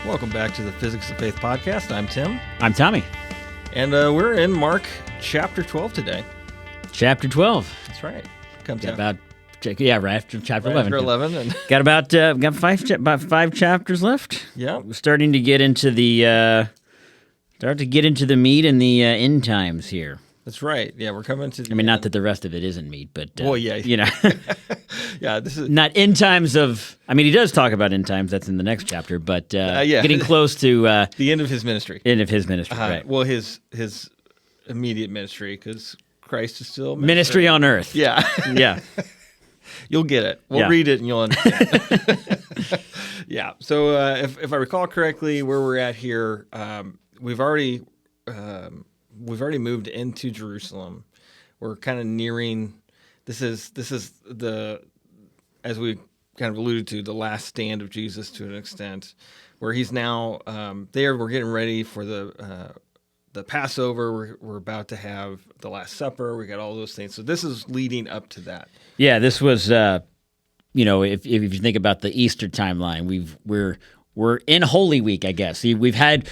Welcome back to the Physics of Faith podcast. I'm Tim. I'm Tommy. And we're in Mark chapter 12 today. Chapter 12. That's right. Comes out Right after chapter 11. after 11. And Got about five chapters left. yeah, We're starting to get into the meat and the end times here. that's right. Yeah, we're coming to the I mean, not end. that the rest of it isn't meat, but Well, yeah. you know, Yeah, this is not end times of. I mean, he does talk about end times. That's in the next chapter, but yeah. getting close to the end of his ministry. end of his ministry. Right. Well, his immediate ministry, because Christ is still Ministry on earth. Yeah, Yeah. you'll get it. We'll Yeah. read it and you'll understand. Yeah. So if I recall correctly, where we're at here, we've already moved into Jerusalem. We're kind of nearing. This is the, as we kind of alluded to, the last stand of Jesus to an extent, where he's now there. We're getting ready for the Passover. We're about to have the Last Supper. We got all those things. So this is leading up to that. Yeah, this was, if you think about the Easter timeline, we're in Holy Week, I guess. We've had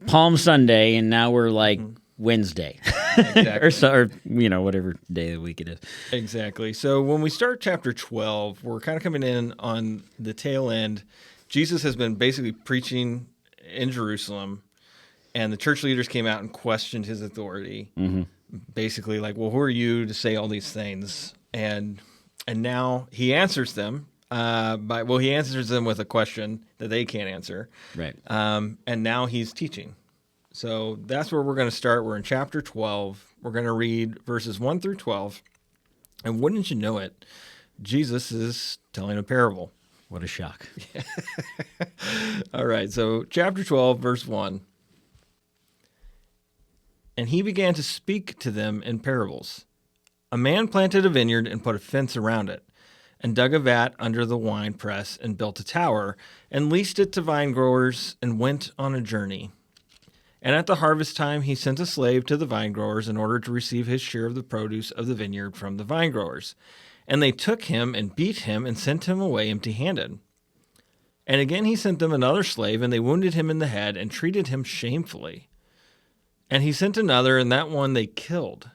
Palm Sunday, and now we're like Wednesday, Exactly. or whatever day of the week it is. Exactly. So when we start chapter 12, we're kind of coming in on the tail end. Jesus has been basically preaching in Jerusalem, and the church leaders came out and questioned his authority. Mm-hmm. Basically, like, well, who are you to say all these things? And now he answers them. He answers them with a question that they can't answer. Right. And now he's teaching. So that's where we're going to start. We're in chapter 12. We're going to read verses 1 through 12. And wouldn't you know it, Jesus is telling a parable. What a shock. All right, so chapter 12, verse 1. And he began to speak to them in parables. A man planted a vineyard and put a fence around it, and dug a vat under the wine press and built a tower, and leased it to vine growers, and went on a journey. And at the harvest time he sent a slave to the vine growers in order to receive his share of the produce of the vineyard from the vine growers. And they took him and beat him and sent him away empty-handed. And again he sent them another slave, and they wounded him in the head and treated him shamefully. And he sent another, and that one they killed.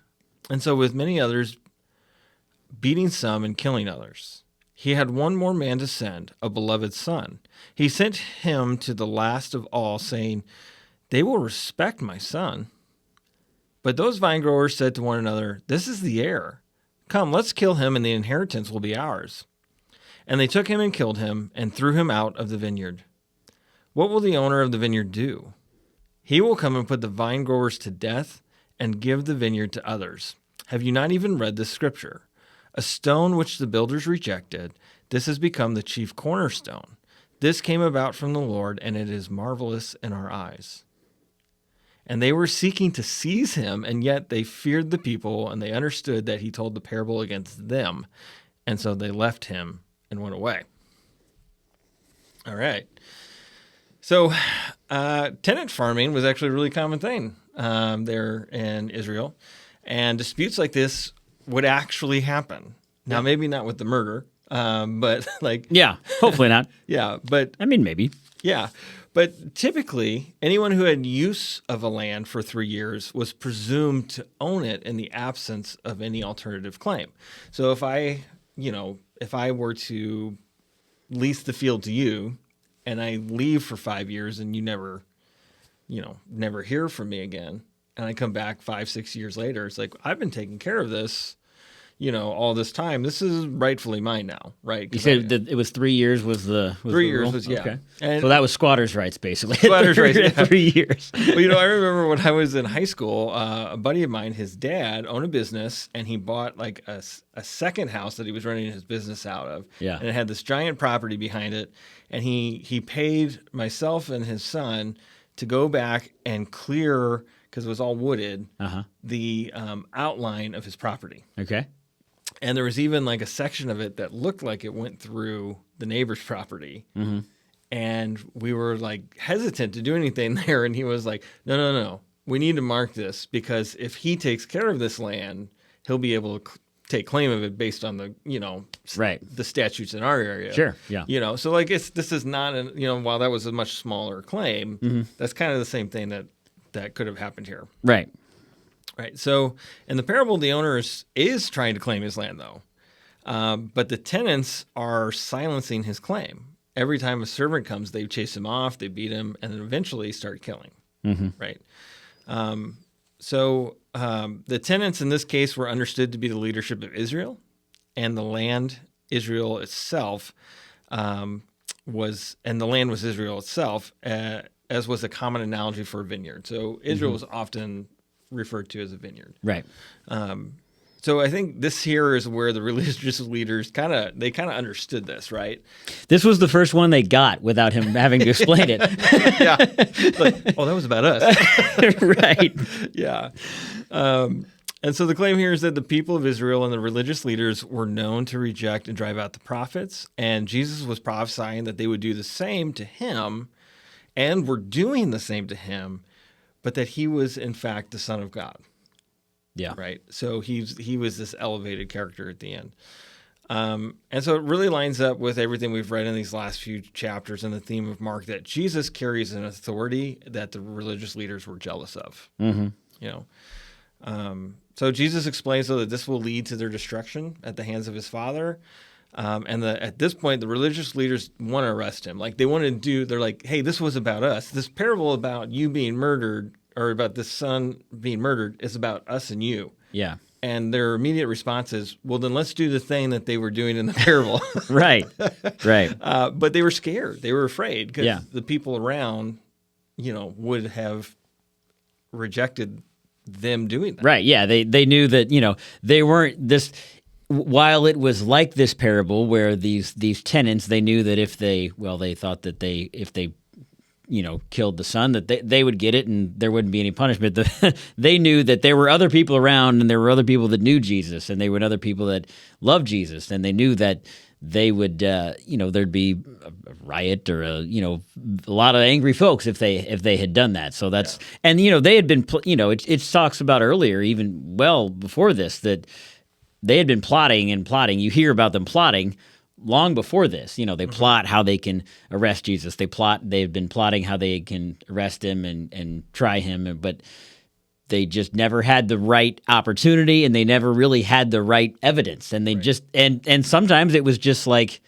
And so with many others, beating some and killing others. He had one more man to send, a beloved son. He sent him to the last of all, saying, "They will respect my son." But those vine growers said to one another, "This is the heir. Come, let's kill him, and the inheritance will be ours." And they took him and killed him, and threw him out of the vineyard. What will the owner of the vineyard do? He will come and put the vine growers to death, and give the vineyard to others. Have you not even read this scripture? A stone which the builders rejected, this has become the chief cornerstone. This came about from the Lord, and it is marvelous in our eyes. And they were seeking to seize him, and yet they feared the people, and they understood that he told the parable against them. And so they left him and went away. All right. So tenant farming was actually a really common thing there in Israel. And disputes like this would actually happen. Now, maybe not with the murder, but like... Yeah, hopefully not. Yeah, but... I mean, maybe. Yeah, but typically, anyone who had use of a land for 3 years was presumed to own it in the absence of any alternative claim. So if I were to lease the field to you, and I leave for 5 years, and you never hear from me again, and I come back 5-6 years later, it's like, I've been taking care of this, all this time. This is rightfully mine now, right? You said that it was 3 years was the 3 years rule? was, yeah. Okay. And So that was squatters' rights, basically. Squatters' rights, yeah. 3 years. Well, I remember when I was in high school, a buddy of mine, his dad owned a business, and he bought like a second house that he was running his business out of. Yeah. And it had this giant property behind it, and he paid myself and his son to go back and clear, because it was all wooded, the outline of his property. Okay. And there was even like a section of it that looked like it went through the neighbor's property. Mm-hmm. And we were like hesitant to do anything there. And he was like, no. We need to mark this, because if he takes care of this land, he'll be able to take claim of it based on the Right. the statutes in our area. Sure. Yeah. So like this is not while that was a much smaller claim, that's kind of the same thing that could have happened here. Right. Right. So in the parable, the owner is trying to claim his land though, but the tenants are silencing his claim. Every time a servant comes, they chase him off, they beat him, and then eventually start killing. Right. So the tenants in this case were understood to be the leadership of Israel, and the land Israel itself was Israel itself, as was a common analogy for a vineyard. So Israel was often referred to as a vineyard. Right. So I think this here is where the religious leaders kind of understood this, right? This was the first one they got without him having to explain it. Yeah. Like, that was about us. Right. Yeah. And so the claim here is that the people of Israel and the religious leaders were known to reject and drive out the prophets, and Jesus was prophesying that they would do the same to him, and were doing the same to him, but that he was in fact the Son of God. Yeah. Right. So he was this elevated character at the end. And so it really lines up with everything we've read in these last few chapters and the theme of Mark, that Jesus carries an authority that the religious leaders were jealous of. So Jesus explains, though, that this will lead to their destruction at the hands of his Father. And at this point, the religious leaders want to arrest him. Like they're like, hey, this was about us. This parable about you being murdered, or about this son being murdered, is about us and you. Yeah. And their immediate response is, well, then let's do the thing that they were doing in the parable. Right. But they were scared. They were afraid because the people around, would have rejected them doing that. Right. Yeah. They knew that, they weren't this. While it was like this parable where these tenants, they knew that if they thought that if they killed the son, that they would get it and there wouldn't be any punishment. They knew that there were other people around, and there were other people that knew Jesus, and there were other people that loved Jesus, and they knew that they would, there'd be a riot or a lot of angry folks if they had done that. So that's and they had been, it talks about earlier, even well before this, that they had been plotting and plotting. You hear about them plotting long before this. They plot how they can arrest Jesus. They've been plotting how they can arrest him and try him, but they just never had the right opportunity, and they never really had the right evidence. And they just and sometimes it was just like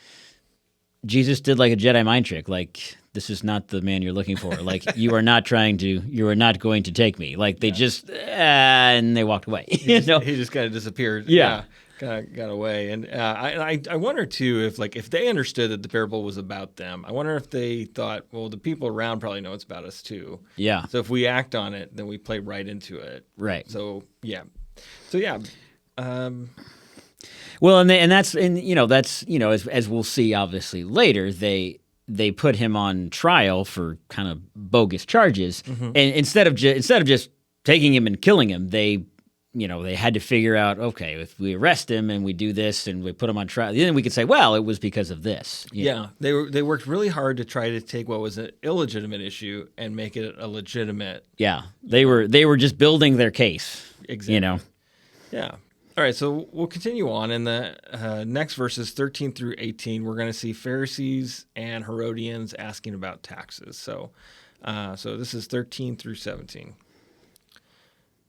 Jesus did like a Jedi mind trick, like, this is not the man you're looking for. Like, you are not going to take me. Like, they just and they walked away. He just kind of disappeared. Yeah. Got away. And I wonder too if they understood that the parable was about them. I wonder if they thought, well, the people around probably know it's about us too. Yeah. So if we act on it, then we play right into it. Right. So yeah. Well, that's as we'll see obviously later, they put him on trial for kind of bogus charges, and instead of just taking him and killing him, they had to figure out, okay, if we arrest him and we do this and we put him on trial, then we could say, well, it was because of this. They worked really hard to try to take what was an illegitimate issue and make it a legitimate. Yeah, they were just building their case. Exactly. Yeah. All right, so we'll continue on. In the next verses 13 through 18, we're going to see Pharisees and Herodians asking about taxes. So this is 13 through 17.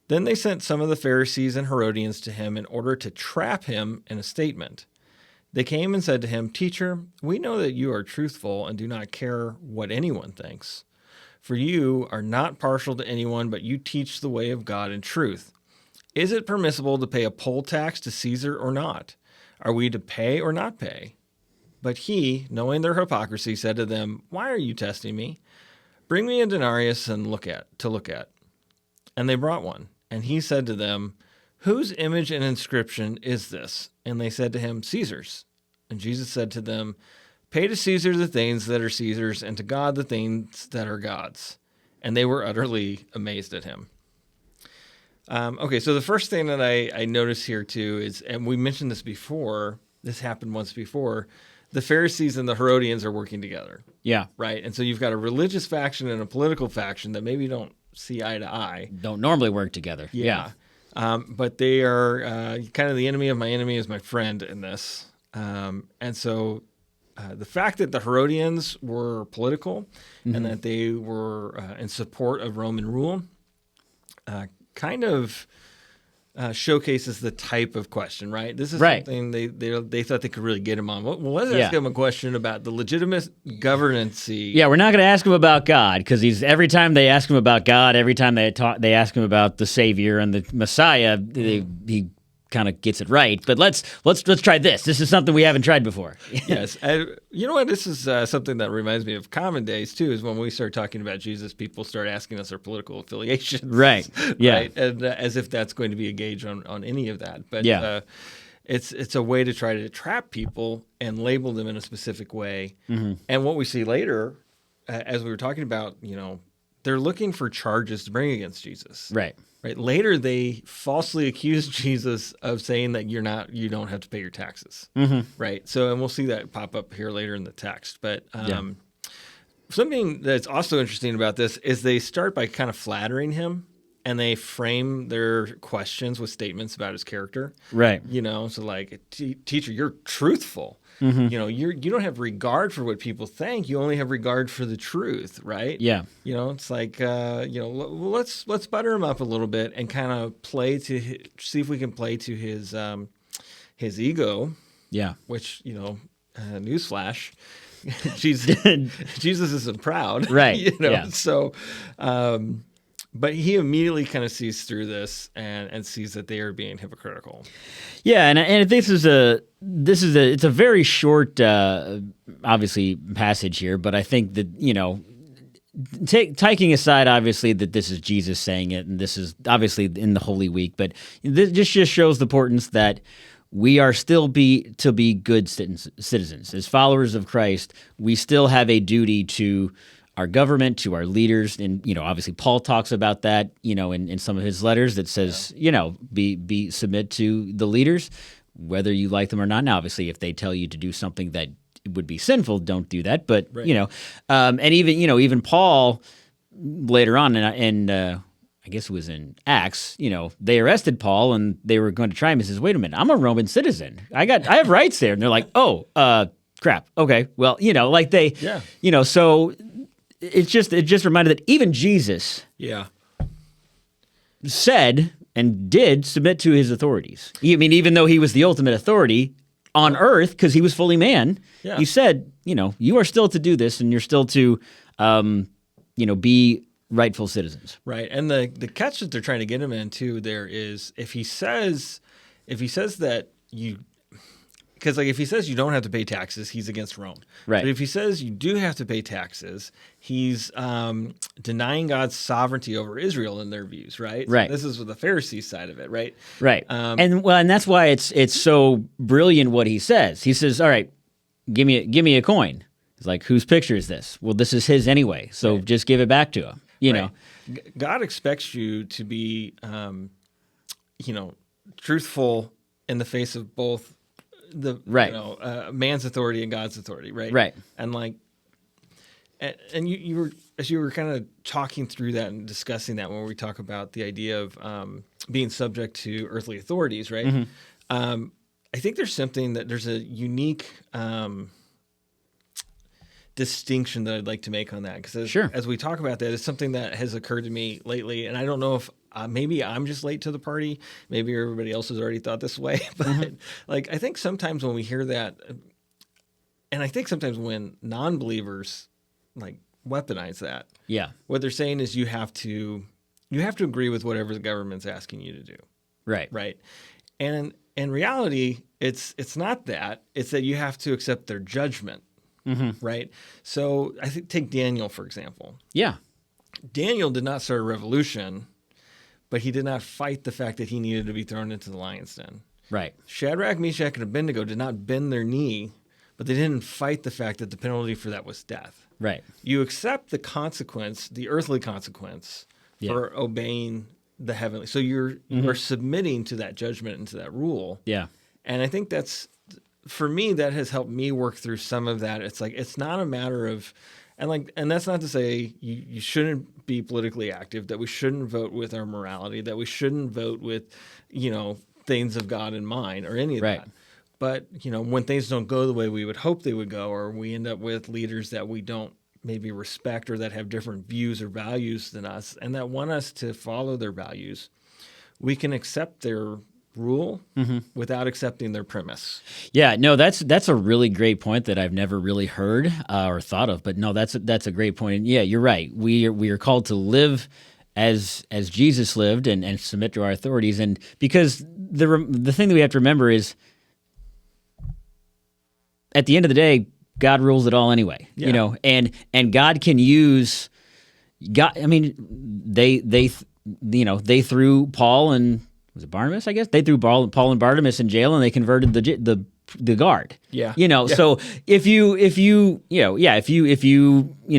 Then they sent some of the Pharisees and Herodians to him in order to trap him in a statement. They came and said to him, "Teacher, we know that you are truthful and do not care what anyone thinks. For you are not partial to anyone, but you teach the way of God in truth. Is it permissible to pay a poll tax to Caesar or not? Are we to pay or not pay?" But he, knowing their hypocrisy, said to them, "Why are you testing me? Bring me a denarius and look at. And they brought one. And he said to them, "Whose image and inscription is this?" And they said to him, "Caesar's." And Jesus said to them, "Pay to Caesar the things that are Caesar's, and to God the things that are God's." And they were utterly amazed at him. Okay, so the first thing that I notice here too is, and we mentioned this before, this happened once before, the Pharisees and the Herodians are working together. Yeah. Right? And so you've got a religious faction and a political faction that maybe don't see eye to eye. Don't normally work together. Yeah. But they are kind of the enemy of my enemy is my friend in this. And so the fact that the Herodians were political and that they were in support of Roman rule kind of showcases the type of question, right? This is Right. something they thought they could really get him on. Well, let's ask Yeah. him a question about the legitimate governancy. Yeah, we're not going to ask him about God because every time they ask him about God, every time they ask him about the Savior and the Messiah, he kind of gets it right. But let's try this. This is something we haven't tried before. Yes. You know what? This is something that reminds me of common days, too, is when we start talking about Jesus, people start asking us our political affiliations. Right. Yeah. Right? And as if that's going to be a gauge on any of that. But Yeah. it's a way to try to trap people and label them in a specific way. And what we see later, as we were talking about, they're looking for charges to bring against Jesus. Right. Right. Later, they falsely accused Jesus of saying that you don't have to pay your taxes. Right. So, and we'll see that pop up here later in the text. But something that's also interesting about this is they start by kind of flattering him, and they frame their questions with statements about his character. Right. So like, teacher, you're truthful. You don't have regard for what people think. You only have regard for the truth, right? Yeah. It's like, let's butter him up a little bit and kind of see if we can play to his ego, Yeah. which, newsflash, Jesus isn't proud. Right. Yeah. So, but he immediately kind of sees through this and sees that they are being hypocritical. Yeah, and it's a very short, obviously passage here, but I think that taking aside obviously that this is Jesus saying it, and this is obviously in the Holy Week, but this just shows the importance that we are still to be good citizens as followers of Christ. We still have a duty to our government, to our leaders, and obviously Paul talks about that, in some of his letters that says, be submit to the leaders, whether you like them or not. Now, obviously, if they tell you to do something that would be sinful, don't do that. But Right. And even Paul later on, and I guess it was in Acts, they arrested Paul and they were going to try him. He says, "Wait a minute, I'm a Roman citizen. I have rights there." And they're like, "Oh, crap. Okay, well, so." It just reminded that even Jesus Yeah. said and did submit to his authorities. I mean, even though he was the ultimate authority on earth because he was fully man, Yeah. he said, you are still to do this and you're still to, be rightful citizens. Right. And the catch that they're trying to get him into there is if he says that because if he says you don't have to pay taxes, he's against Rome. Right. But if he says you do have to pay taxes, he's denying God's sovereignty over Israel in their views, right? Right. So this is the Pharisee side of it, right? Right. And that's why it's so brilliant what he says. He says, "All right, give me a coin." He's like, "Whose picture is this?" Well, this is his anyway, so just give it back to him. Right. God expects you to be, truthful in the face of both the man's authority and God's authority, right? Right. And and you were as you were kind of talking through that and discussing that when we talk about the idea of being subject to earthly authorities, right? I think there's a unique distinction that I'd like to make on that because as we talk about that, it's something that has occurred to me lately, and I don't know if maybe I'm just late to the party, maybe everybody else has already thought this way, but I think sometimes when we hear that, and I think sometimes when non-believers weaponize that, what they're saying is you have to agree with whatever the government's asking you to do, right, and in reality, it's not that, it's that you have to accept their judgment. Right. So I think take Daniel, for example. Yeah. Daniel did not start a revolution, but he did not fight the fact that he needed to be thrown into the lion's den. Right. Shadrach, Meshach, and Abednego did not bend their knee, but they didn't fight the fact that the penalty for that was death. Right. You accept the consequence, the earthly consequence, for obeying the heavenly. So you're submitting to that judgment and to that rule. Yeah. And I think for me, that has helped me work through some of that. It's like, it's not a matter of And that's not to say you shouldn't be politically active, that we shouldn't vote with our morality, that we shouldn't vote with, things of God in mind or any of Right. that. But, when things don't go the way we would hope they would go, or we end up with leaders that we don't maybe respect or that have different views or values than us and that want us to follow their values, we can accept their rule without accepting their premise. Yeah, no, that's a really great point that I've never really heard or thought of. But no, that's a great point. And yeah, you're right. We are called to live as Jesus lived and submit to our authorities. And because the thing that we have to remember is, at the end of the day, God rules it all anyway. Yeah. And God can use God. I mean, they threw Paul and, was it Barnabas, I guess? They threw Paul and Barnabas in jail, and they converted the guard. Yeah. So if you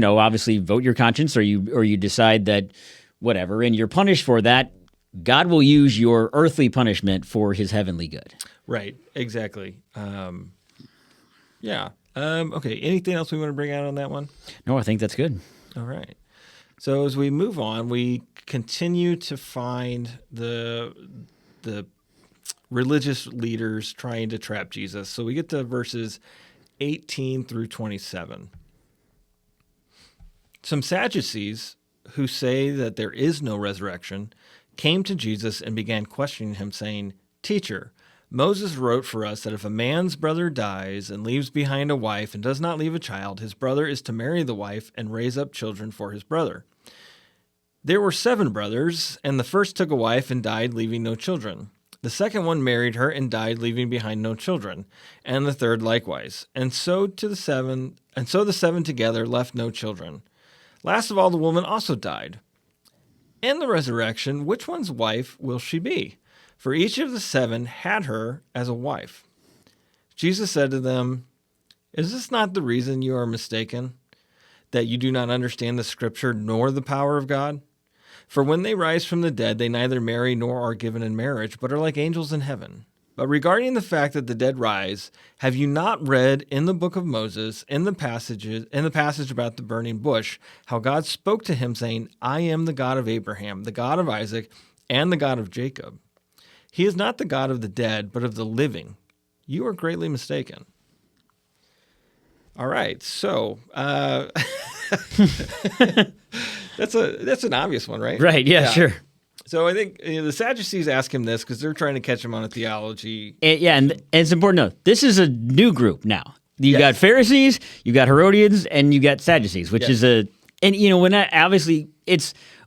obviously vote your conscience, or you decide that whatever, and you're punished for that, God will use your earthly punishment for his heavenly good. Right. Exactly. Yeah. Okay. Anything else we want to bring out on that one? No, I think that's good. All right. So as we move on, we continue to find the religious leaders trying to trap Jesus. So we get to verses 18 through 27. Some Sadducees, who say that there is no resurrection, came to Jesus and began questioning him, saying, "Teacher, Moses wrote for us that if a man's brother dies and leaves behind a wife and does not leave a child, his brother is to marry the wife and raise up children for his brother. There were 7 brothers, and the first took a wife and died, leaving no children. The second one married her and died, leaving behind no children, and the third likewise. And so the 7 together left no children. Last of all, the woman also died. In the resurrection, which one's wife will she be? For each of the 7 had her as a wife." Jesus said to them, "Is this not the reason you are mistaken, that you do not understand the Scripture nor the power of God? For when they rise from the dead, they neither marry nor are given in marriage, but are like angels in heaven. But regarding the fact that the dead rise, have you not read in the book of Moses, in the passage about the burning bush, how God spoke to him, saying, 'I am the God of Abraham, the God of Isaac, and the God of Jacob'? He is not the God of the dead, but of the living. You are greatly mistaken." All right, so that's an obvious one, right? Right, yeah. Sure. So I think the Sadducees ask him this because they're trying to catch him on a theology. And it's important to note, this is a new group now. You Yes. got Pharisees, you got Herodians, and you got Sadducees, which Yes. is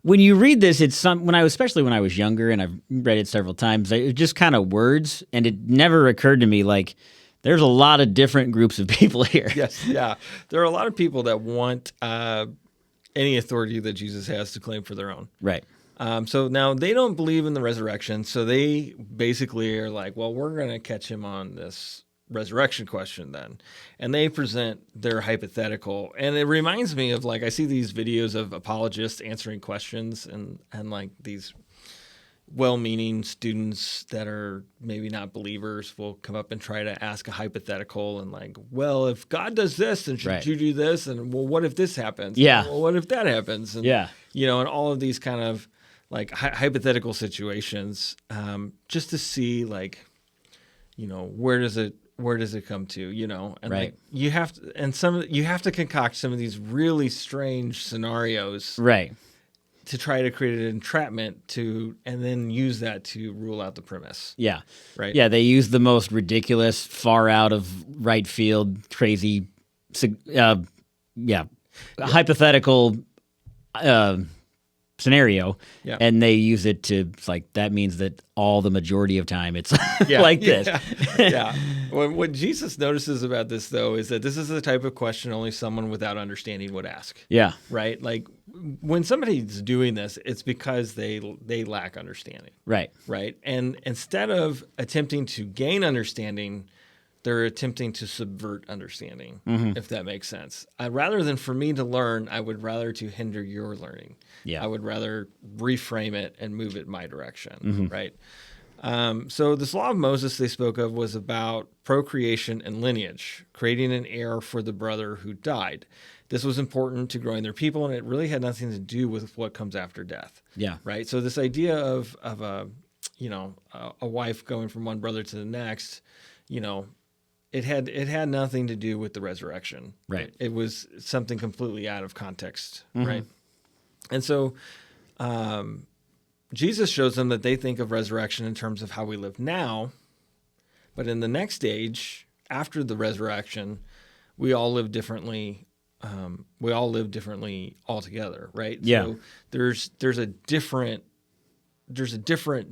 when you read this, especially when I was younger, and I've read it several times, it's just kind of words, and it never occurred to me, like, there's a lot of different groups of people here. Yes, yeah. There are a lot of people that want any authority that Jesus has to claim for their own. Right. So now they don't believe in the resurrection, so they basically are like, well, we're going to catch him on this resurrection question then. And they present their hypothetical. And it reminds me of, like, I see these videos of apologists answering questions and like these well-meaning students that are maybe not believers will come up and try to ask a hypothetical and like, well, if God does this, then should Right. you do this? And well, what if this happens? Yeah. Well, what if that happens? And, Yeah. and all of these kind of like hypothetical situations, just to see like, where does it come to, and Right. like you have to concoct some of these really strange scenarios Right. to try to create an entrapment and then use that to rule out the premise. Yeah. Right. Yeah, they use the most ridiculous, far out of right field, crazy, hypothetical scenario, Yeah. and they use it to, like, that means that all the majority of time it's like this. Yeah. What Jesus notices about this, though, is that this is the type of question only someone without understanding would ask. Yeah. Right? Like when somebody's doing this, it's because they lack understanding. Right. Right? And instead of attempting to gain understanding, they're attempting to subvert understanding, if that makes sense. Rather than for me to learn, I would rather to hinder your learning. Yeah. I would rather reframe it and move it my direction, right? So this law of Moses they spoke of was about procreation and lineage, creating an heir for the brother who died. This was important to growing their people, and it really had nothing to do with what comes after death. Yeah. Right. So this idea of a wife going from one brother to the next, it had nothing to do with the resurrection. Right. It was something completely out of context. Right. And so Jesus shows them that they think of resurrection in terms of how we live now, but in the next stage, after the resurrection, we all live differently. We all live differently altogether, right? Yeah. So there's a different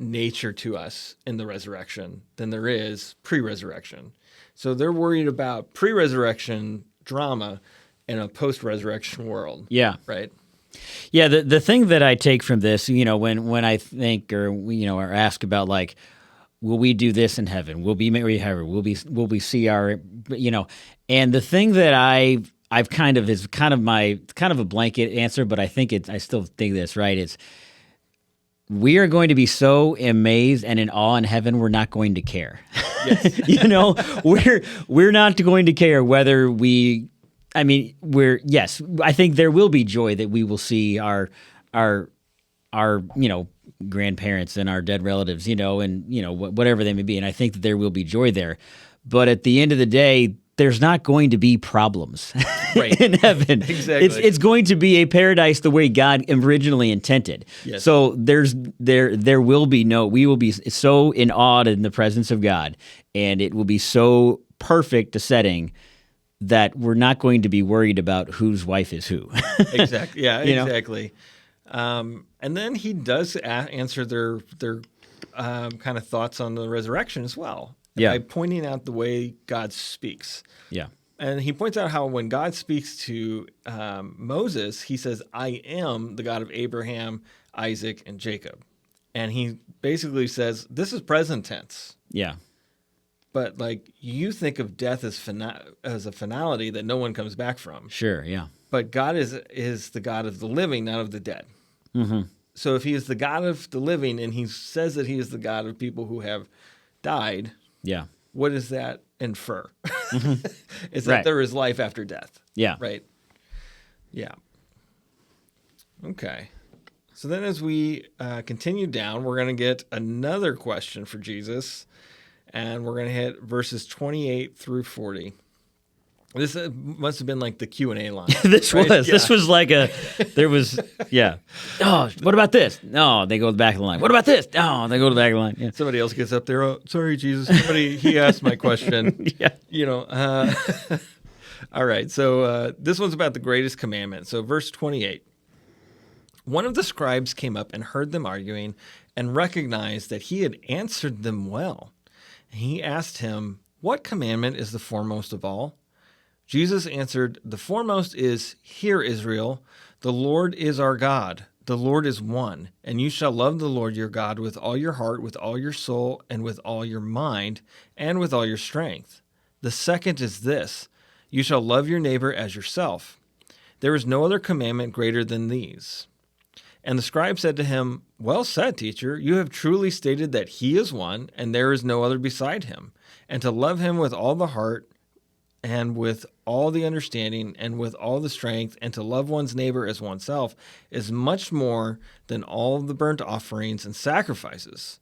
nature to us in the resurrection than there is pre-resurrection. So they're worried about pre-resurrection drama in a post-resurrection world. Yeah. Right. Yeah. The thing that I take from this, when I think or ask about like, will we do this in heaven? Will we marry heaven? Will we see our, and the thing that I've kind of is kind of a blanket answer, but I still think this, right? It's, we are going to be so amazed and in awe in heaven, we're not going to care. Yes. We're not going to care whether I think there will be joy that we will see our grandparents and our dead relatives, and whatever they may be. And I think that there will be joy there. But at the end of the day, there's not going to be problems in heaven. Exactly. It's going to be a paradise the way God originally intended. Yes. So there will be we will be so in awe in the presence of God, and it will be so perfect a setting that we're not going to be worried about whose wife is who. Exactly. Yeah, exactly. And then he does answer their kind of thoughts on the resurrection as well. Yeah. By pointing out the way God speaks. Yeah. And he points out how when God speaks to Moses, he says, I am the God of Abraham, Isaac, and Jacob. And he basically says, this is present tense. Yeah. But like you think of death as a finality that no one comes back from. Sure, yeah. But God is the God of the living, not of the dead. Mm-hmm. So if he is the God of the living and he says that he is the God of people who have died, yeah, what does that infer? Mm-hmm. Is that there is life after death. Yeah. Right? Yeah. Okay. So then as we continue down, we're going to get another question for Jesus, and we're going to hit verses 28 through 40. This must have been like the Q&A line. This right? was. Yeah. This was like yeah. Oh, what about this? No, they go to the back of the line. What about this? No, they go to the back of the line. Yeah. Somebody else gets up there. Oh, sorry, Jesus. He asked my question. Yeah. All right. So this one's about the greatest commandment. So verse 28. One of the scribes came up and heard them arguing and recognized that he had answered them well. He asked him, what commandment is the foremost of all? Jesus answered, the foremost is, Hear, Israel, the Lord is our God. The Lord is one, and you shall love the Lord your God with all your heart, with all your soul, and with all your mind, and with all your strength. The second is this, you shall love your neighbor as yourself. There is no other commandment greater than these. And the scribe said to him, well said, teacher, you have truly stated that he is one, and there is no other beside him, and to love him with all the heart, and with all the understanding, and with all the strength, and to love one's neighbor as oneself, is much more than all the burnt offerings and sacrifices.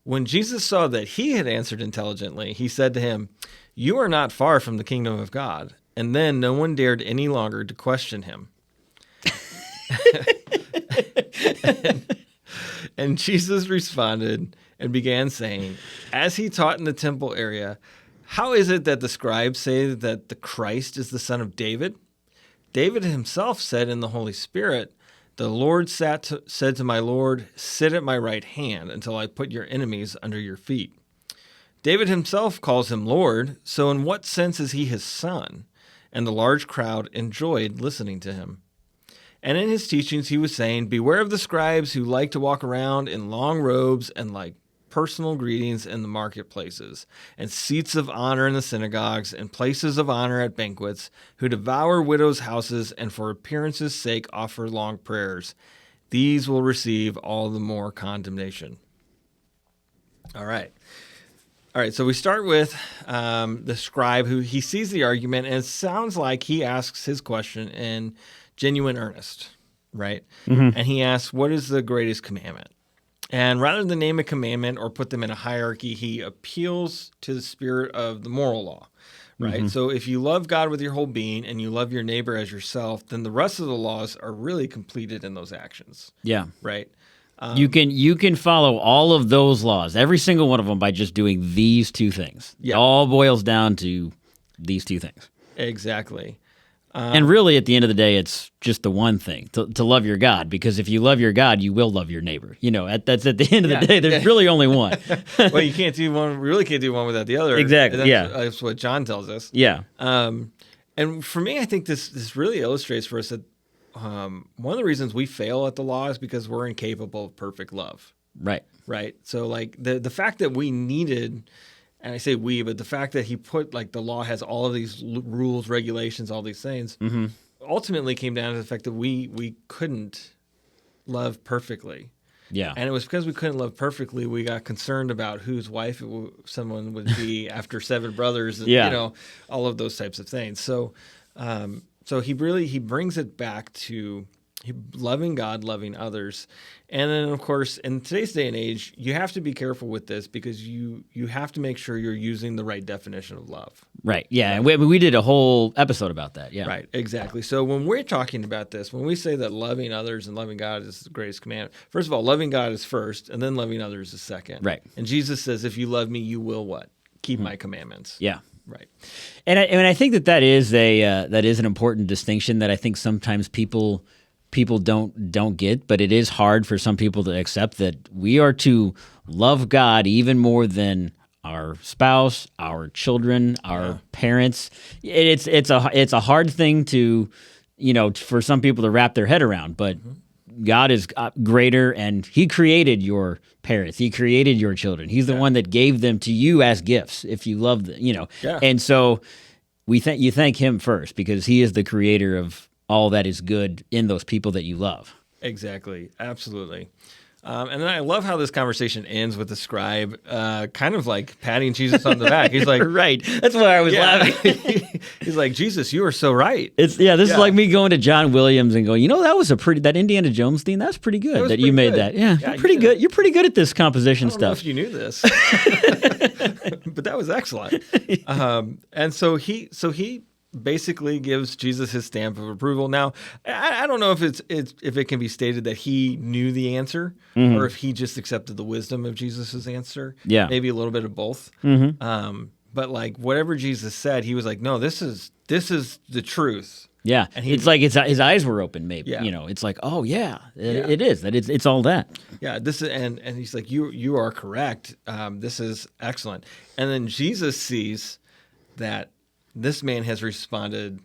When Jesus saw that he had answered intelligently, he said to him, you are not far from the kingdom of God. And then no one dared any longer to question him. And Jesus responded and began saying, as he taught in the temple area, how is it that the scribes say that the Christ is the son of David? David himself said in the Holy Spirit, the Lord said to my Lord, sit at my right hand until I put your enemies under your feet. David himself calls him Lord, so in what sense is he his son? And the large crowd enjoyed listening to him. And in his teachings he was saying, beware of the scribes who like to walk around in long robes and like personal greetings in the marketplaces, and seats of honor in the synagogues, and places of honor at banquets, who devour widows' houses, and for appearance's sake offer long prayers. These will receive all the more condemnation. All right. All right, so we start with the scribe who he sees the argument, and it sounds like he asks his question in genuine earnest, right? And he asks, what is the greatest commandment? And rather than name a commandment or put them in a hierarchy, he appeals to the spirit of the moral law, right? So if you love God with your whole being and you love your neighbor as yourself, then the rest of the laws are really completed in those actions, Yeah. right? You can follow all of those laws, every single one of them, by just doing these two things. Yeah. It all boils down to these two things. Exactly. And really, at the end of the day, it's just the one thing, to love your God, because if you love your God, you will love your neighbor. That's at the end of the day, there's really only one. Well, you can't do one. Really can't do one without the other. Exactly, That's what John tells us. Yeah. And for me, I think this really illustrates for us that one of the reasons we fail at the law is because we're incapable of perfect love. Right. Right. So like the fact that we needed, and I say we, but the fact that he put like the law has all of these rules, regulations, all these things, ultimately came down to the fact that we couldn't love perfectly. Yeah. And it was because we couldn't love perfectly, we got concerned about whose wife someone would be after 7 brothers, and, all of those types of things. So, so he brings it back to loving God, loving others. And then, of course, in today's day and age, you have to be careful with this because you have to make sure you're using the right definition of love. Right. Yeah. And we did a whole episode about that. Yeah. Right. Exactly. So when we're talking about this, when we say that loving others and loving God is the greatest commandment, first of all, loving God is first, and then loving others is second. Right. And Jesus says, if you love me, you will what? Keep my commandments. Yeah. Right. And I think that is an important distinction that I think sometimes people don't get, but it is hard for some people to accept that we are to love God even more than our spouse, our children, our parents. It's a hard thing to, for some people to wrap their head around, but God is greater, and He created your parents. He created your children. He's the one that gave them to you as gifts. If you love them, Yeah. And so you thank Him first because He is the creator of all that is good in those people that you love. Exactly. Absolutely. And then I love how this conversation ends with the scribe kind of like patting Jesus on the back. He's like, Right. That's why I was laughing. He's like, Jesus, you are so right. This is like me going to John Williams and going, that Indiana Jones theme, that's pretty good that you made that. Yeah, you're pretty good. You're pretty good at this composition I don't know stuff. if you knew this, but that was excellent. And so he basically gives Jesus his stamp of approval. Now, I don't know if if it can be stated that he knew the answer or if he just accepted the wisdom of Jesus's answer. Yeah. Maybe a little bit of both. But like whatever Jesus said, he was like, no, this is the truth. Yeah, And it's like his eyes were open. Maybe Yeah. It's like, oh yeah, it is that. It's all that. Yeah, this is, and he's like, you are correct. This is excellent. And then Jesus sees that this man has responded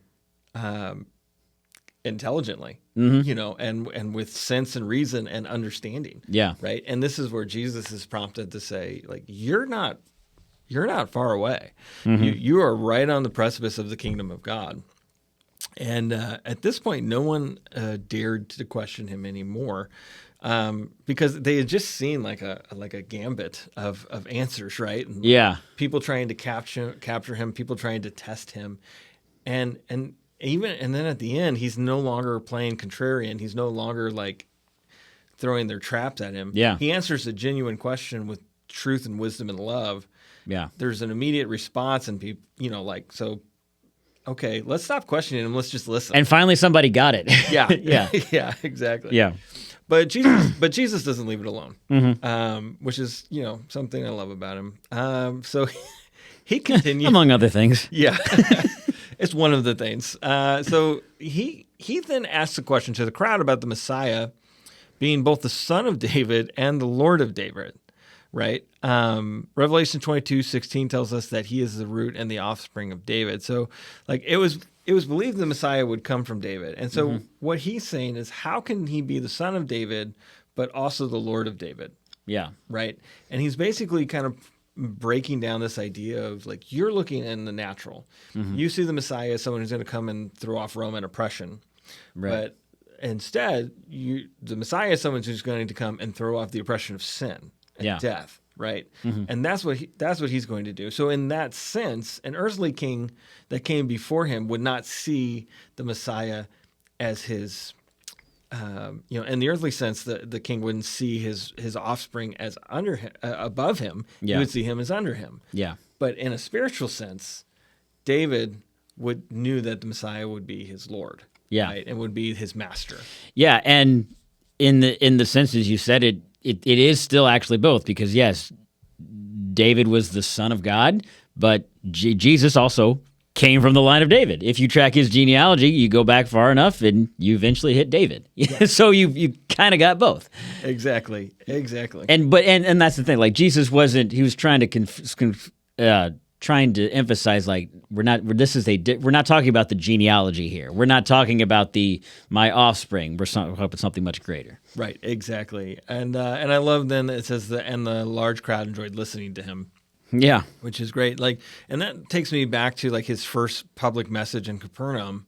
intelligently, and with sense and reason and understanding. Yeah. Right. And this is where Jesus is prompted to say, like, you're not far away. You are right on the precipice of the kingdom of God. And at this point, no one dared to question him anymore. Because they had just seen like a gambit of answers, right? And Yeah. people trying to capture him, people trying to test him, and then at the end, he's no longer playing contrarian. He's no longer like throwing their traps at him. Yeah. He answers a genuine question with truth and wisdom and love. Yeah. There's an immediate response, and people, so. Okay, let's stop questioning him. Let's just listen. And finally, somebody got it. Yeah, Yeah. yeah, exactly. Yeah. But Jesus doesn't leave it alone, which is something I love about him. So he continues, Among other things. yeah, it's one of the things. So he then asks a question to the crowd about the Messiah being both the son of David and the Lord of David. Right. Revelation 22:16 tells us that he is the root and the offspring of David. So like it was believed the Messiah would come from David. And so what he's saying is, how can he be the son of David, but also the Lord of David? Yeah. Right. And he's basically kind of breaking down this idea of like, you're looking in the natural. You see the Messiah as someone who's going to come and throw off Roman oppression. Right. But instead, the Messiah is someone who's going to come and throw off the oppression of sin. And Yeah. death right? And that's what he's going to do. So in that sense, an earthly king that came before him would not see the Messiah as his, in the earthly sense, the king wouldn't see his offspring as under him, above him. Yeah. He would see him as under him. Yeah. But in a spiritual sense, David knew that the Messiah would be his Lord, Yeah. right, and would be his master. Yeah, and in the sense as you said, it is still actually both, because yes, David was the son of God, but Jesus also came from the line of David. If you track his genealogy, you go back far enough, and you eventually hit David. So you kind of got both. Exactly. And that's the thing. Like Jesus wasn't. He was trying to trying to emphasize, like, we're not talking about the genealogy here. We're not talking about my offspring. We're talking about something much greater. Right, exactly. And I love then that it says and the large crowd enjoyed listening to him, Yeah. which is great. Like, and that takes me back to like his first public message in Capernaum,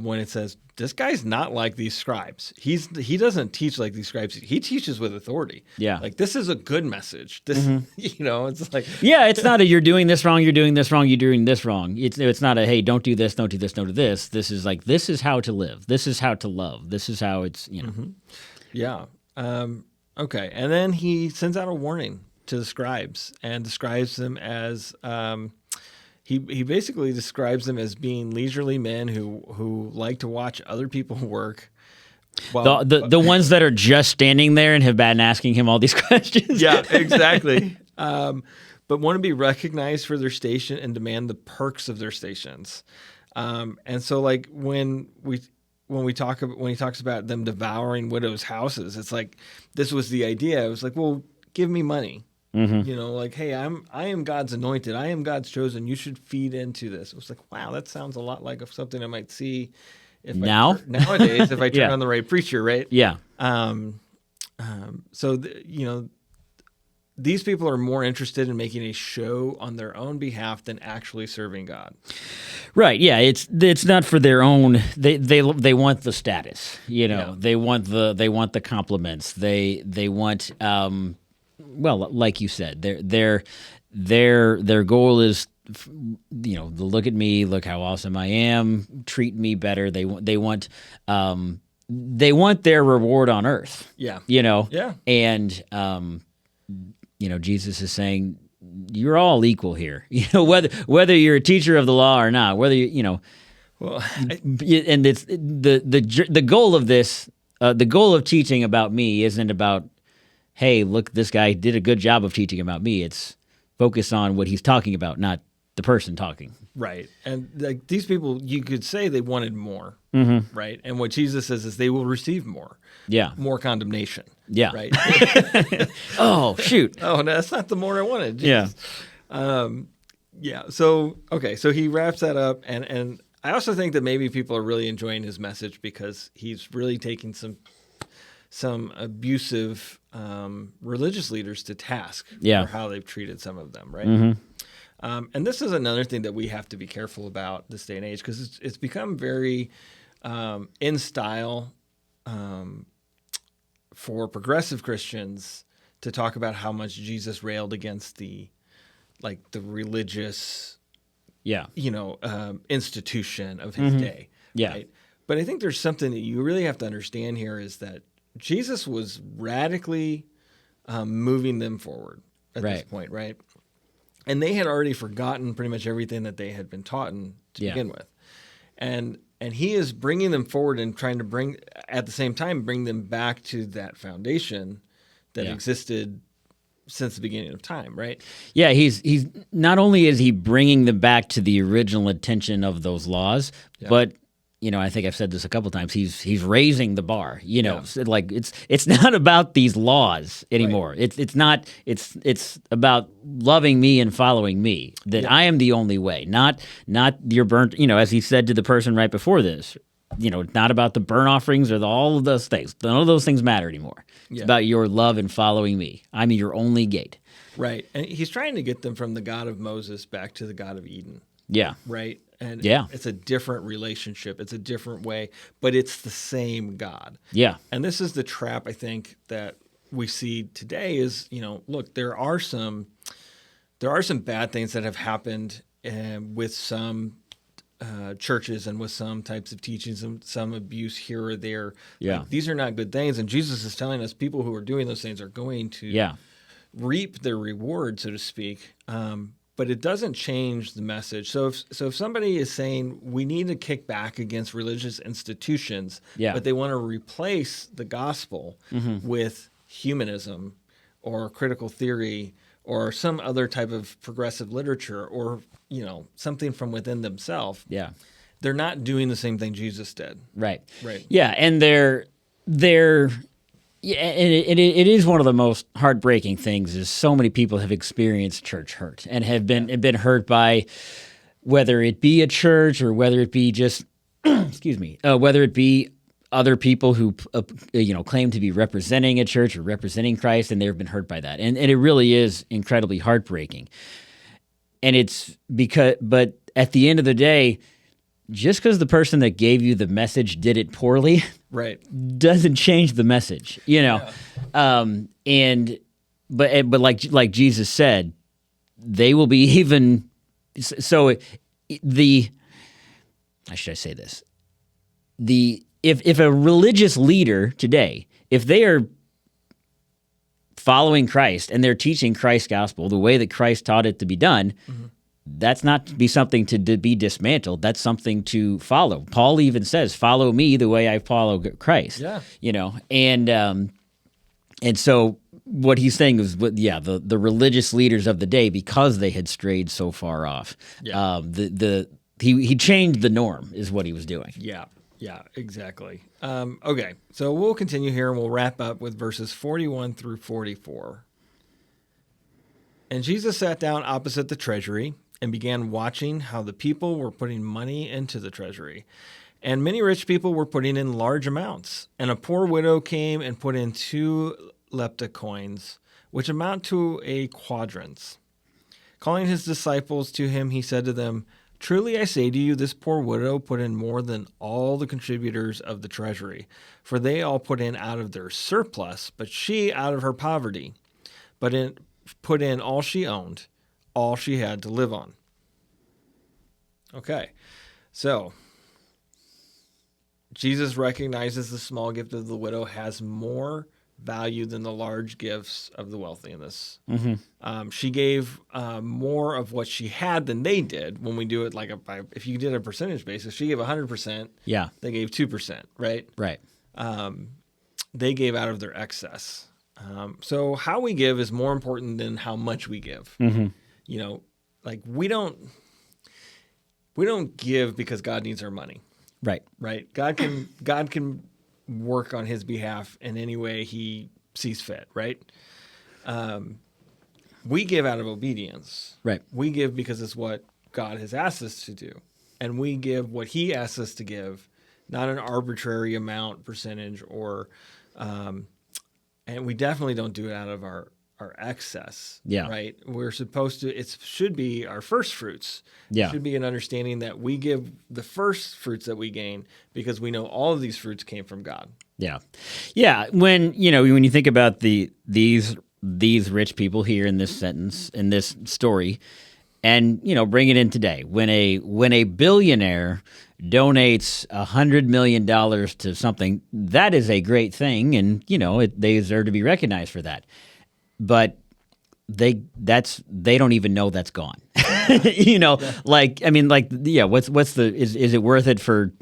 when it says, "This guy's not like these scribes. He doesn't teach like these scribes. He teaches with authority. Yeah. like this is a good message. This, it's like, Yeah, it's not a you're doing this wrong, you're doing this wrong, you're doing this wrong. It's not a hey, don't do this, don't do this, don't do this. This is like, this is how to live. This is how to love. This is how it's, yeah, okay." And then he sends out a warning to the scribes and describes them as. He basically describes them as being leisurely men who like to watch other people work. While, the ones that are just standing there and have been asking him all these questions. Yeah, exactly. But want to be recognized for their station and demand the perks of their stations. And so, like when he talks about them devouring widows' houses, it's like this was the idea. It was like, well, give me money. Like, hey, I am God's anointed. I am God's chosen. You should feed into this. It was like, wow, that sounds a lot like something I might see nowadays if I turn on the right preacher, right? Yeah. So these people are more interested in making a show on their own behalf than actually serving God. Right. Yeah. It's not for their own. They want the status. They want the compliments. They want. Well, like you said, their goal is, look at me, look how awesome I am, treat me better. They want their reward on earth. Yeah. Yeah. And Jesus is saying, you're all equal here. Whether you're a teacher of the law or not, whether well, and it's the goal of this. The goal of teaching about me isn't about, hey, look, this guy did a good job of teaching about me. It's focus on what he's talking about, not the person talking. Right. And like these people, you could say they wanted more, right? And what Jesus says is they will receive more. Yeah. More condemnation. Yeah. Right. Oh, shoot. Oh, no, that's not the more I wanted. Yeah. Yeah. So, okay. So he wraps that up. And I also think that maybe people are really enjoying his message because he's really taking some abusive religious leaders to task for how they've treated some of them, right? And this is another thing that we have to be careful about this day and age because it's become very in style for progressive Christians to talk about how much Jesus railed against the religious, institution of his day. Yeah. Right? But I think there's something that you really have to understand here is that Jesus was radically moving them forward at this point, right? And they had already forgotten pretty much everything that they had been taught to begin with. And he is bringing them forward and trying to at the same time, bring them back to that foundation that existed since the beginning of time, right? Yeah, he's not only is he bringing them back to the original intention of those laws, but I think I've said this a couple times. He's raising the bar. Like it's not about these laws anymore. Right. It's about loving me and following me. That I am the only way. Not your burnt. As he said to the person right before this. Not about the burnt offerings or all of those things. None of those things matter anymore. It's about your love and following me. I'm your only gate. Right, and he's trying to get them from the God of Moses back to the God of Eden. Yeah. Right. And it's a different relationship. It's a different way, but it's the same God. Yeah. And this is the trap, I think, that we see today is, look, there are some bad things that have happened with some churches and with some types of teachings and some abuse here or there. Yeah. Like, these are not good things. And Jesus is telling us people who are doing those things are going to reap their reward, so to speak. But it doesn't change the message. So if somebody is saying we need to kick back against religious institutions, but they want to replace the gospel with humanism or critical theory or some other type of progressive literature or, something from within themselves, they're not doing the same thing Jesus did. Right. Right. Yeah, and they're it is one of the most heartbreaking things is so many people have experienced church hurt and have been hurt by whether it be a church or whether it be just whether it be other people who claim to be representing a church or representing Christ, and they've been hurt by that, and it really is incredibly heartbreaking. And it's but at the end of the day, just because the person that gave you the message did it poorly, right, doesn't change the message, But like Jesus said, they will be even. So how should I say this? If a religious leader today, if they are following Christ and they're teaching Christ's gospel the way that Christ taught it to be done, that's not to be something to be dismantled. That's something to follow. Paul even says, "Follow me the way I follow Christ." Yeah, and so what he's saying is, the religious leaders of the day, because they had strayed so far off, he changed the norm, is what he was doing. Yeah, exactly. Okay, so we'll continue here and we'll wrap up with verses 41 through 44. And Jesus sat down opposite the treasury and began watching how the people were putting money into the treasury. And many rich people were putting in large amounts. And a poor widow came and put in 2 lepta coins, which amount to a quadrans. Calling his disciples to him, he said to them, "Truly I say to you, this poor widow put in more than all the contributors of the treasury, for they all put in out of their surplus, but she out of her poverty, put in all she owned, all she had to live on." Okay, so Jesus recognizes the small gift of the widow has more value than the large gifts of the wealthy in this. She gave more of what she had than they did. When we do it if you did a percentage basis, she gave 100%. Yeah, they gave 2%. Right. They gave out of their excess. So how we give is more important than how much we give. We don't give because God needs our money. Right. God can work on his behalf in any way he sees fit, right? We give out of obedience. Right. We give because it's what God has asked us to do. And we give what he asks us to give, not an arbitrary amount, percentage, or and we definitely don't do it out of our excess. Yeah. Right. We're supposed to, it should be our first fruits. Yeah. It should be an understanding that we give the first fruits that we gain because we know all of these fruits came from God. Yeah. Yeah. When you think about these rich people here in this sentence, in this story, and, bring it in today, when a billionaire donates $100 million to something, that is a great thing. And, they deserve to be recognized for that. But they don't even know that's gone. What's is it worth it for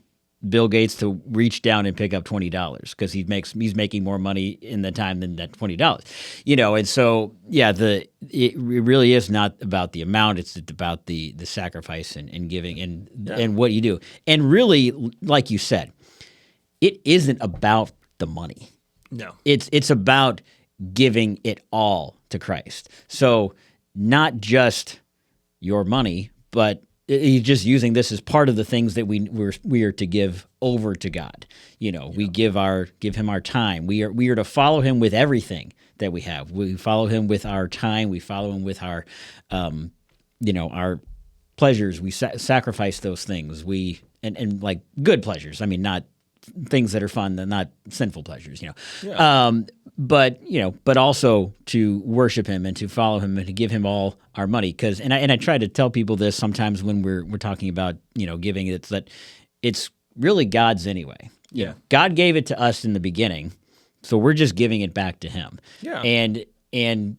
Bill Gates to reach down and pick up $20 because he's making more money in the time than that $20, and so it really is not about the amount, it's about the sacrifice and giving and what you do, and really, like you said, it isn't about the money. No, it's about giving it all to Christ. So not just your money, but he's just using this as part of the things that we are to give over to God. We give him our time. We are to follow him with everything that we have. We follow him with our time. We follow him with our our pleasures. We sacrifice those things. And like good pleasures. I mean, not things that are fun, than not sinful pleasures, Yeah. But also to worship him and to follow him and to give him all our money. Because I try to tell people this sometimes when we're talking about giving. It's that it's really God's anyway. Yeah. God gave it to us in the beginning, so we're just giving it back to him. Yeah. And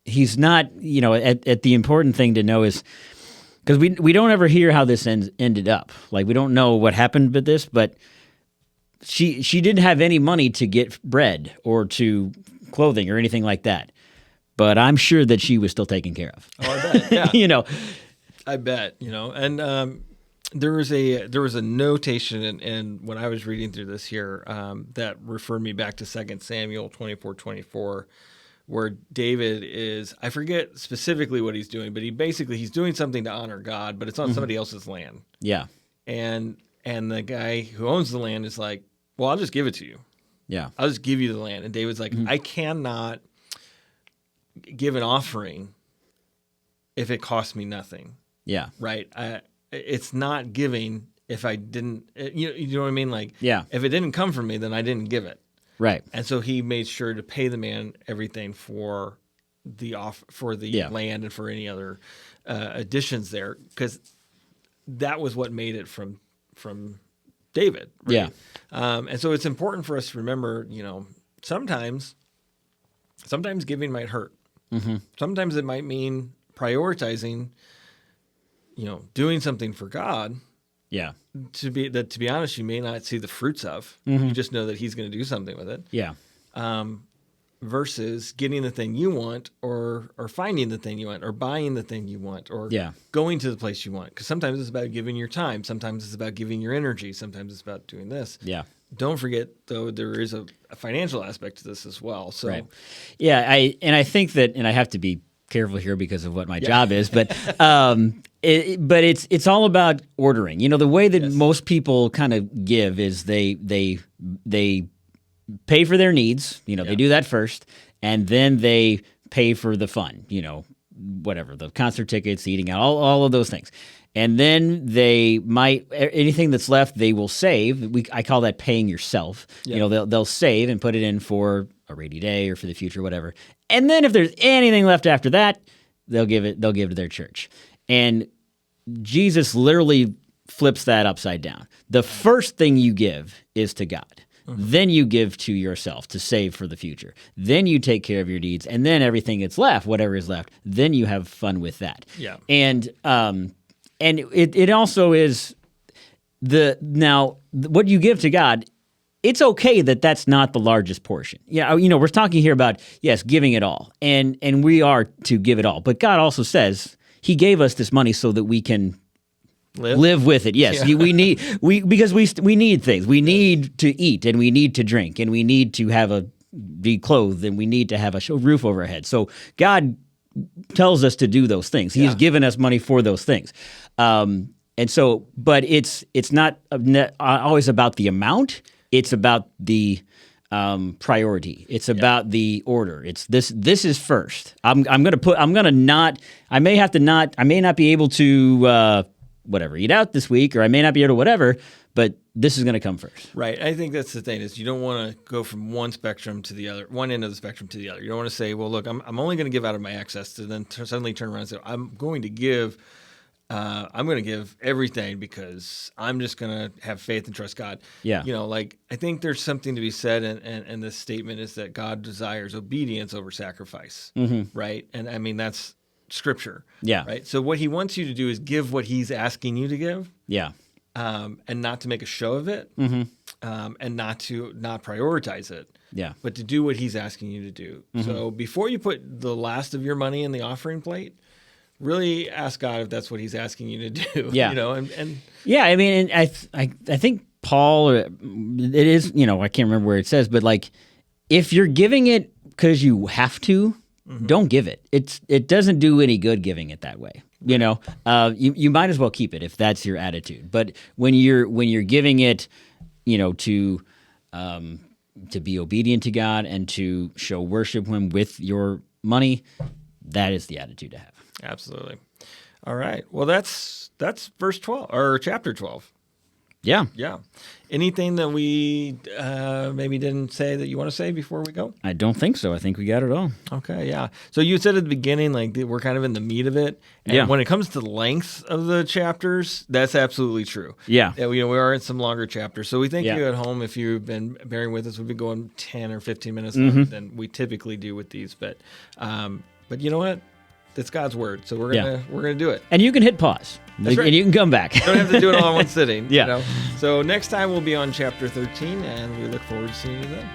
he's not. At the important thing to know is, because we don't ever hear how this ended up. Like, we don't know what happened with this, but she didn't have any money to get bread or to clothing or anything like that. But I'm sure that she was still taken care of. Oh, I bet. Yeah. I bet. And there was a notation in when I was reading through this here that referred me back to 2 Samuel 24:24. Where David is, I forget specifically what he's doing, but he's doing something to honor God, but it's on somebody else's land. Yeah. And the guy who owns the land is like, well, I'll just give it to you. Yeah. I'll just give you the land. And David's like, I cannot give an offering if it costs me nothing. Yeah. Right? It's not giving if I didn't, you know what I mean? Like, Yeah. if it didn't come from me, then I didn't give it. Right. And so he made sure to pay the man everything for the land and for any other additions there, because that was what made it from David. Right? Yeah. And so it's important for us to remember, sometimes giving might hurt. Mm-hmm. Sometimes it might mean prioritizing, doing something for God. Yeah. To be honest, you may not see the fruits of. You just know that he's going to do something with it. Yeah. Versus getting the thing you want, or finding the thing you want, or buying the thing you want, or going to the place you want. Because sometimes it's about giving your time. Sometimes it's about giving your energy. Sometimes it's about doing this. Yeah. Don't forget, though, there is a financial aspect to this as well. So, right. Yeah. I think that, and I have to be careful here because of what my job is, but it's all about ordering. The way that most people kind of give is they pay for their needs. They do that first, and then they pay for the fun. Whatever, the concert tickets, eating out, all of those things. And then they might, anything that's left, they will save. I call that paying yourself. Yeah. They'll save and put it in for a rainy day or for the future, whatever. And then if there's anything left after that, they'll give to their church. And Jesus literally flips that upside down. The first thing you give is to God. Then you give to yourself to save for the future. Then you take care of your needs, and then everything that's left, whatever is left, then you have fun with that. Yeah. And it also is what you give to God. It's okay that that's not the largest portion. Yeah, we're talking here about, yes, giving it all, and we are to give it all. But God also says He gave us this money so that we can live with it. Yes, Yeah. we need things. We need to eat, and we need to drink, and we need to be clothed, and we need to have a roof over our head. So God tells us to do those things. He's given us money for those things. And so, but it's not always about the amount. It's about the priority. It's about the order. It's this is first. I may not be able to eat out this week, or I may not be able to whatever, but this is going to come first. Right. I think that's the thing, is you don't want to go from one spectrum to the other, one end of the spectrum to the other. You don't want to say, well, look, I'm only going to give out of my excess, to then suddenly turn around and say, I'm going to give everything because I'm just going to have faith and trust God. Yeah. I think there's something to be said in this statement, is that God desires obedience over sacrifice. Mm-hmm. Right. And I mean, that's Scripture. Yeah. Right. So what He wants you to do is give what He's asking you to give. Yeah. And not to make a show of it, and not prioritize it, Yeah. but to do what He's asking you to do. So before you put the last of your money in the offering plate, really ask God if that's what He's asking you to do. Yeah. And yeah. I mean, and I think Paul, it is, I can't remember where it says, but like, if you're giving it because you have to, don't give it. It doesn't do any good giving it that way. You might as well keep it if that's your attitude. But when you're giving it, to be obedient to God and to show worship Him with your money, that is the attitude to have. Absolutely. All right. Well, that's verse 12 or chapter 12. Yeah. Yeah. Anything that we maybe didn't say that you want to say before we go? I don't think so. I think we got it all. Okay, yeah. So you said at the beginning, like, we're kind of in the meat of it. And Yeah. when it comes to the length of the chapters, that's absolutely true. Yeah. We are in some longer chapters. So we think Yeah. you at home, if you've been bearing with us, we've been going 10 or 15 minutes Mm-hmm. longer than we typically do with these. But you know what? It's God's word. So we're gonna do it. And you can hit pause. That's right. And you can come back. You don't have to do it all in one sitting. Yeah. You know? So next time we'll be on chapter 13, and we look forward to seeing you then.